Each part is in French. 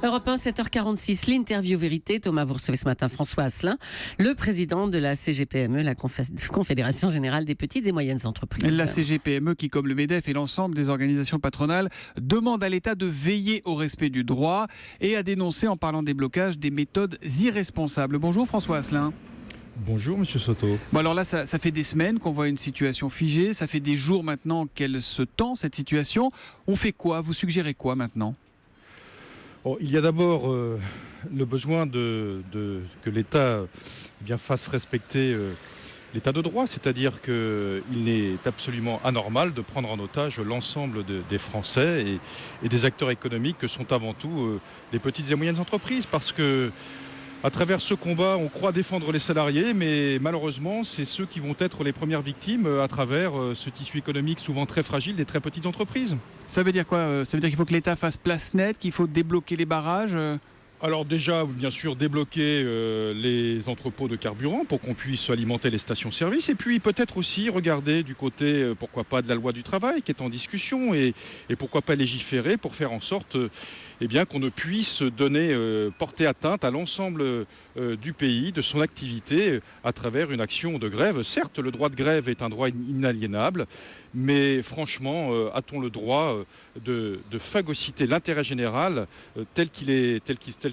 Europe 1, 7h46, l'interview vérité. Thomas, vous recevez ce matin François Asselin, le président de la CGPME, la Confédération Générale des Petites et Moyennes Entreprises. La CGPME, qui comme le MEDEF et l'ensemble des organisations patronales, demande à l'État de veiller au respect du droit et à dénoncer, en parlant des blocages, des méthodes irresponsables. Bonjour François Asselin. Bonjour Monsieur Soto. Bon alors là, ça fait des semaines qu'on voit une situation figée, ça fait des jours maintenant qu'elle se tend, cette situation. On fait quoi? Vous suggérez quoi maintenant? Il y a d'abord le besoin que l'État fasse respecter l'état de droit, c'est-à-dire qu'il est absolument anormal de prendre en otage l'ensemble des Français et des acteurs économiques que sont avant tout les petites et moyennes entreprises, parce que à travers ce combat, on croit défendre les salariés, mais malheureusement, c'est ceux qui vont être les premières victimes à travers ce tissu économique souvent très fragile des très petites entreprises. Ça veut dire quoi? Ça veut dire qu'il faut que l'État fasse place nette, qu'il faut débloquer les barrages? Alors déjà, bien sûr, débloquer les entrepôts de carburant pour qu'on puisse alimenter les stations-service, et puis peut-être aussi regarder du côté, pourquoi pas, de la loi du travail qui est en discussion, et pourquoi pas légiférer pour faire en sorte qu'on ne puisse porter atteinte à l'ensemble du pays, de son activité, à travers une action de grève. Certes, le droit de grève est un droit inaliénable, mais franchement, a-t-on le droit de phagocyter l'intérêt général tel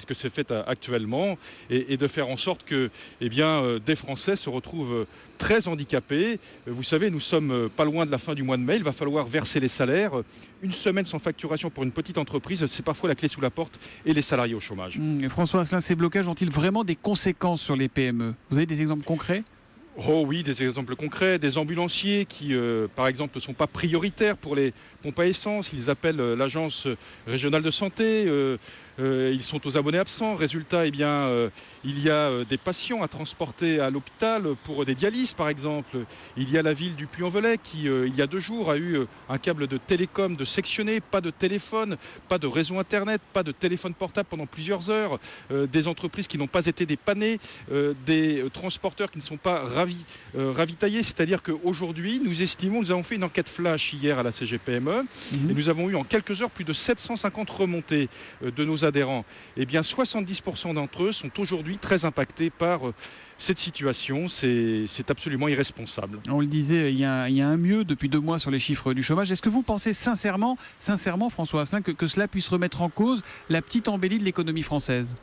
que c'est fait actuellement, et de faire en sorte que des Français se retrouvent très handicapés. Vous savez, nous sommes pas loin de la fin du mois de mai, il va falloir verser les salaires. Une semaine sans facturation pour une petite entreprise, c'est parfois la clé sous la porte, et les salariés au chômage. François Asselin, ces blocages ont-ils vraiment des conséquences sur les PME? Vous avez des exemples concrets? Oh oui, des exemples concrets, des ambulanciers qui, par exemple, ne sont pas prioritaires pour les pompes à essence. Ils appellent l'agence régionale de santé, ils sont aux abonnés absents. Résultat, il y a des patients à transporter à l'hôpital pour des dialyses, par exemple. Il y a la ville du Puy-en-Velay qui, il y a 2 jours, a eu un câble de télécom de sectionné, pas de téléphone, pas de réseau internet, pas de téléphone portable pendant plusieurs heures, des entreprises qui n'ont pas été dépannées, des transporteurs qui ne sont pas ravitaillés. C'est-à-dire qu'aujourd'hui, nous avons fait une enquête flash hier à la CGPME, et nous avons eu en quelques heures plus de 750 remontées de nos adhérents. 70% d'entre eux sont aujourd'hui très impactés par cette situation. C'est absolument irresponsable. On le disait, il y a un mieux depuis 2 mois sur les chiffres du chômage. Est-ce que vous pensez sincèrement François Asselin, que cela puisse remettre en cause la petite embellie de l'économie française?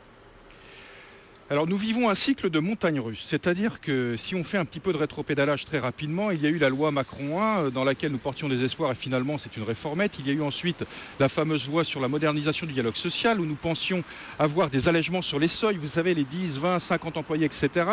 Alors nous vivons un cycle de montagne russe, c'est-à-dire que si on fait un petit peu de rétropédalage très rapidement, il y a eu la loi Macron 1 dans laquelle nous portions des espoirs, et finalement c'est une réformette. Il y a eu ensuite la fameuse loi sur la modernisation du dialogue social, où nous pensions avoir des allègements sur les seuils, vous savez, les 10, 20, 50 employés, etc.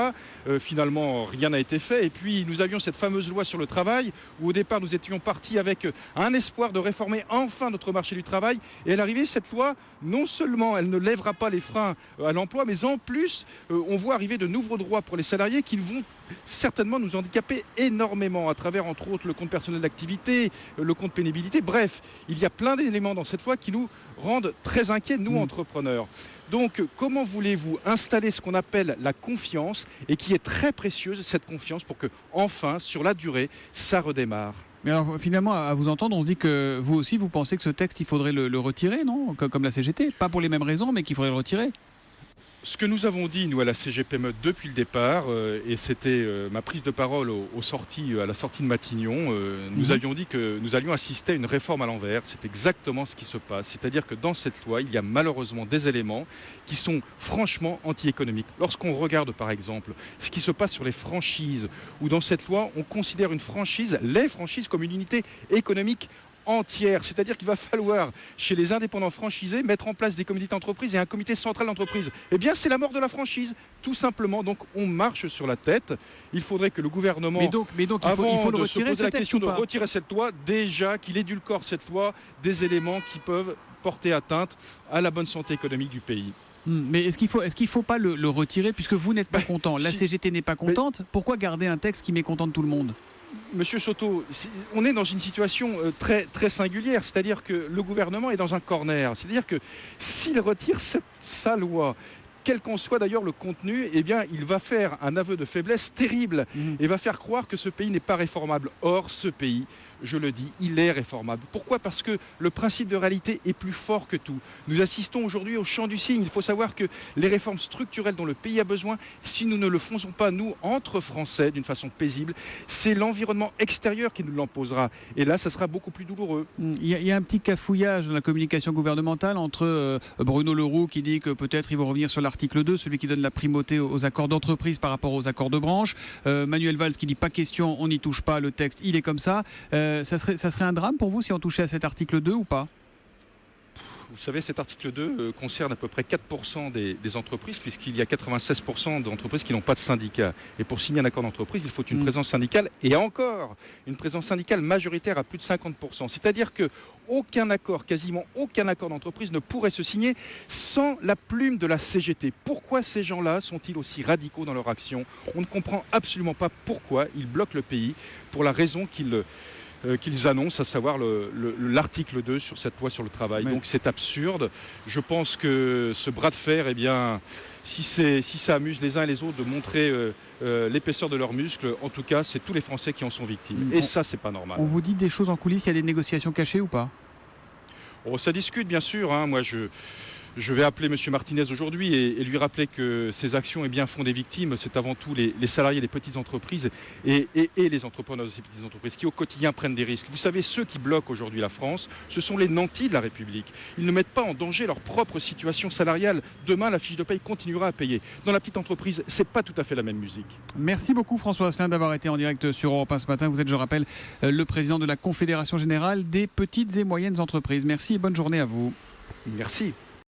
Finalement rien n'a été fait. Et puis nous avions cette fameuse loi sur le travail, où au départ nous étions partis avec un espoir de réformer enfin notre marché du travail, et à l'arrivée cette loi, non seulement elle ne lèvera pas les freins à l'emploi, mais en plus on voit arriver de nouveaux droits pour les salariés qui vont certainement nous handicaper énormément à travers, entre autres, le compte personnel d'activité, le compte pénibilité. Bref, il y a plein d'éléments dans cette loi qui nous rendent très inquiets, nous, entrepreneurs. Donc, comment voulez-vous installer ce qu'on appelle la confiance, et qui est très précieuse, cette confiance, pour que, enfin, sur la durée, ça redémarre? Mais alors, finalement, à vous entendre, on se dit que vous aussi, vous pensez que ce texte, il faudrait le retirer, non? Comme la CGT, pas pour les mêmes raisons, mais qu'il faudrait le retirer. Ce que nous avons dit, nous, à la CGPME depuis le départ, et c'était ma prise de parole à la sortie de Matignon, nous avions dit que nous allions assister à une réforme à l'envers. C'est exactement ce qui se passe. C'est-à-dire que dans cette loi, il y a malheureusement des éléments qui sont franchement anti-économiques. Lorsqu'on regarde, par exemple, ce qui se passe sur les franchises, où dans cette loi, on considère les franchises comme une unité économique entière, c'est-à-dire qu'il va falloir, chez les indépendants franchisés, mettre en place des comités d'entreprise et un comité central d'entreprise. C'est la mort de la franchise, tout simplement. Donc on marche sur la tête. Il faudrait que le gouvernement, il faut le retirer, se poser la question de retirer cette loi, déjà qu'il édulcore cette loi des éléments qui peuvent porter atteinte à la bonne santé économique du pays. Mais est-ce qu'il faut pas le retirer, puisque vous n'êtes pas content, la CGT n'est pas contente? Pourquoi garder un texte qui mécontente tout le monde? Monsieur Soto, on est dans une situation très, très singulière, c'est-à-dire que le gouvernement est dans un corner. C'est-à-dire que s'il retire sa loi, quel qu'en soit d'ailleurs le contenu, il va faire un aveu de faiblesse terrible et va faire croire que ce pays n'est pas réformable. Or, ce pays, je le dis, il est réformable. Pourquoi ? Parce que le principe de réalité est plus fort que tout. Nous assistons aujourd'hui au chant du cygne. Il faut savoir que les réformes structurelles dont le pays a besoin, si nous ne le faisons pas, nous, entre Français, d'une façon paisible, c'est l'environnement extérieur qui nous l'imposera. Et là, ça sera beaucoup plus douloureux. Il y a un petit cafouillage dans la communication gouvernementale entre Bruno Le Roux qui dit que peut-être ils vont revenir sur l'article 2, celui qui donne la primauté aux accords d'entreprise par rapport aux accords de branche. Manuel Valls qui dit pas question, on n'y touche pas, le texte, il est comme ça. Ça serait un drame pour vous si on touchait à cet article 2 ou pas ? Vous savez, cet article 2 concerne à peu près 4% des entreprises, puisqu'il y a 96% d'entreprises qui n'ont pas de syndicat. Et pour signer un accord d'entreprise, il faut une présence syndicale, et encore une présence syndicale majoritaire à plus de 50%. C'est-à-dire que aucun accord, quasiment aucun accord d'entreprise ne pourrait se signer sans la plume de la CGT. Pourquoi ces gens-là sont-ils aussi radicaux dans leur action ? On ne comprend absolument pas pourquoi ils bloquent le pays, pour la raison qu'ils annoncent, à savoir l'article 2 sur cette loi sur le travail. Oui. Donc c'est absurde. Je pense que ce bras de fer, eh bien, si ça amuse les uns et les autres de montrer l'épaisseur de leurs muscles, en tout cas, c'est tous les Français qui en sont victimes. Et ça, c'est pas normal. On vous dit des choses en coulisses, il y a des négociations cachées ou pas ? Oh, ça discute, bien sûr. Moi, je vais appeler M. Martinez aujourd'hui et lui rappeler que ces actions font des victimes. C'est avant tout les salariés des petites entreprises et les entrepreneurs de ces petites entreprises qui au quotidien prennent des risques. Vous savez, ceux qui bloquent aujourd'hui la France, ce sont les nantis de la République. Ils ne mettent pas en danger leur propre situation salariale. Demain, la fiche de paye continuera à payer. Dans la petite entreprise, c'est pas tout à fait la même musique. Merci beaucoup François Asselin d'avoir été en direct sur Europe 1 ce matin. Vous êtes, je rappelle, le président de la Confédération Générale des Petites et Moyennes Entreprises. Merci et bonne journée à vous. Merci.